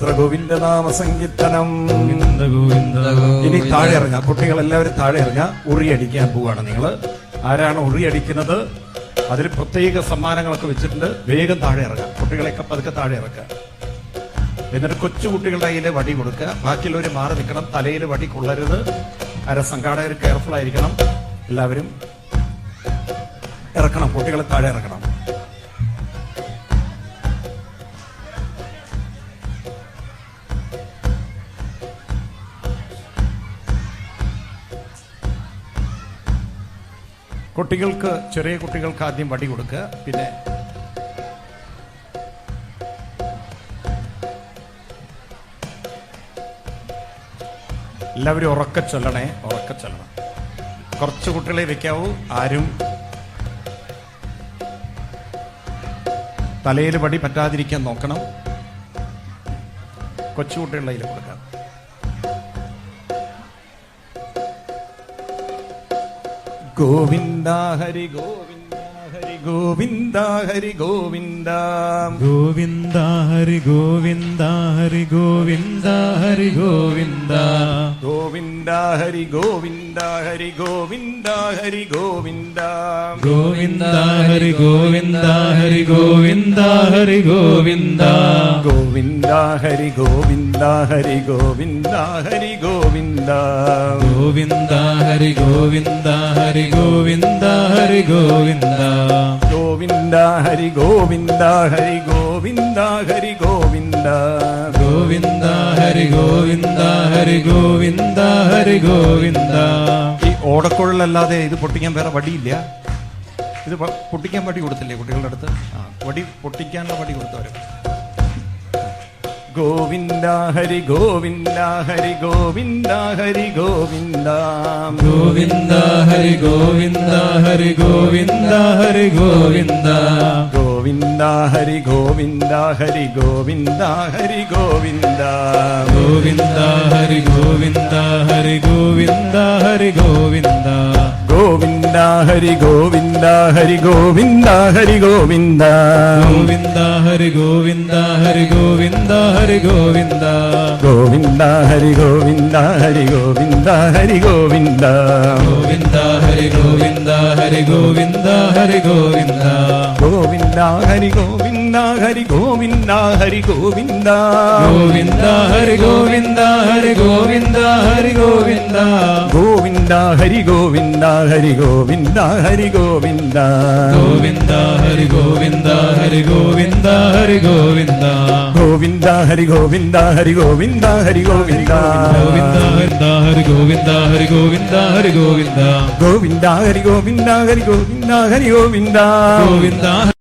സർവത്ര ഗോവിന്ദ നാമ സങ്കീർത്തനം. ഇനി താഴെ ഇറങ്ങാം, കുട്ടികൾ എല്ലാവരും താഴെ ഇറങ്ങാം. ഉറിയടിക്കാൻ പോവാണ് നിങ്ങൾ. ആരാണ് ഉറിയടിക്കുന്നത്? അതിൽ പ്രത്യേക സമ്മാനങ്ങളൊക്കെ വെച്ചിട്ടുണ്ട്. വേഗം താഴെ ഇറങ്ങാം, കുട്ടികളെയൊക്കെ പതുക്കെ താഴെ ഇറക്കുക. എന്നിട്ട് കൊച്ചുകുട്ടികളുടെ കയ്യിൽ വടി കൊടുക്കുക. ബാക്കിയുള്ളവർ മാറി നിൽക്കണം. തലയിൽ വടി കൊള്ളരുത്. സംഘാടകർ കെയർഫുൾ ആയിരിക്കണം. എല്ലാവരും ഇറക്കണം, കുട്ടികളെ താഴെ ഇറക്കണം. കുട്ടികൾക്ക്, ചെറിയ കുട്ടികൾക്ക് ആദ്യം വടി കൊടുക്കുക. പിന്നെ എല്ലാവരും ഉറക്കെ ചൊല്ലണേ, ഉറക്കെ ചൊല്ലണം. കുറച്ച് കുട്ടികളെ വെക്കാവൂ. ആരും തലയിൽ വടി പറ്റാതിരിക്കാൻ നോക്കണം. കൊച്ചുകുട്ടികളുടെ കയ്യിൽ കൊടുക്കാം. ഗോവിന്ദ ഹരി ഗോവിന്ദ ഹരി ഗോവിന്ദ ഹരി ഗോവിന്ദ ഗോവിന്ദ ഹരി ഗോവിന്ദ ഹരി ഗോവിന്ദ ഹരി ഗോവിന്ദ ഗോവിന്ദ ഹരി ഗോവിന്ദ ഹരി ഗോവിന്ദ ഹരി ഗോവിന്ദ ഗോവിന്ദ ഹരി ഗോവിന്ദ ഹരി ഗോവിന്ദ ഹരി ഗോവിന്ദ ഗോവിന്ദ ഹരി ഗോവിന്ദ ഹരി ഗോവിന്ദ ഹരി ഗോവിന്ദ ഗോവിന്ദ ഹരി ഗോവിന്ദ ഹരി ഗോവിന്ദ ഹരി ഗോവിന്ദ ഗോവിന്ദ ഹരി ഗോവിന്ദ ഹരി ഗോവിന്ദ ഹരി ഗോവിന്ദ ഗോവിന്ദ ഹരി ഗോവിന്ദ ഹരി ഗോവിന്ദ ഹരി ഗോവിന്ദ. ഈ ഓടക്കുഴലല്ലാതെ ഇത് പൊട്ടിക്കാൻ വേറെ വടിയില്ല. ഇത് പൊട്ടിക്കാൻ വടി കൊടുത്തില്ലേ കുട്ടികളുടെ അടുത്ത്? വടി പൊട്ടിക്കാനുള്ള വടി കൊടുത്തവരും. ഗോവിന്ദ ഹരി ഗോവിന്ദ ഹരി ഗോവിന്ദ ഹരി ഗോവിന്ദ ഗോവിന്ദ ഹരി ഗോവിന്ദ ഹരി ഗോവിന്ദ ഹരി ഗോവിന്ദ ഗോവിന്ദ ഹരി ഗോവിന്ദ ഹരി ഗോവിന്ദ ഹരി ഗോവിന്ദ ഗോവിന്ദ ഹരി ഗോവിന്ദ ഹരി ഗോവിന്ദ ഹരി ഗോവിന്ദ ഗോവിന്ദ ഹരി ഗോവിന്ദ ഹരി ഗോവിന്ദ ഹരി ഗോവിന്ദ ഗോവിന്ദ ഹരി ഗോവിന്ദ ഹരി ഗോവിന്ദ ഹരി ഗോവിന്ദ ഗോവിന്ദ ഹരി ഗോവിന്ദ ഹരി ഗോവിന്ദ ഹരി ഗോവിന്ദ ഗോവിന്ദ ഹരി ഗോവിന്ദ ഹരി ഗോവിന്ദ ഹരി ഗോവിന്ദ ഗോവിന്ദ ഹരി ഗോവിന്ദ ഹരി ഗോവിന്ദ ഹരി ഗോവിന്ദ ഗോവിന്ദ ഹരി ഗോവിന്ദ ഹരി ഗോവിന്ദ ഹരി ഗോവിന്ദ ഗോവിന്ദ ഹരി ഗോവിന്ദ ഹരി ഗോവിന്ദ ഹരി ഗോവിന്ദ ഗോവിന്ദ ഹരി ഗോവിന്ദ ഹരി ഗോവിന്ദ ഹരി ഗോവിന്ദ ഗോവിന്ദ ഹരി ഗോവിന്ദ ഹരി ഗോവിന്ദ ഹരി ഗോവിന്ദ ഗോവിന്ദ ഹരി ഗോവിന്ദ ഹരി ഗോവിന്ദ ഹരി ഗോവിന്ദ ഗോവിന്ദ ഹരി ഗോവിന്ദ ഹരി ഗോവിന്ദ ഹരി ഗോവിന്ദ ഗോവിന്ദ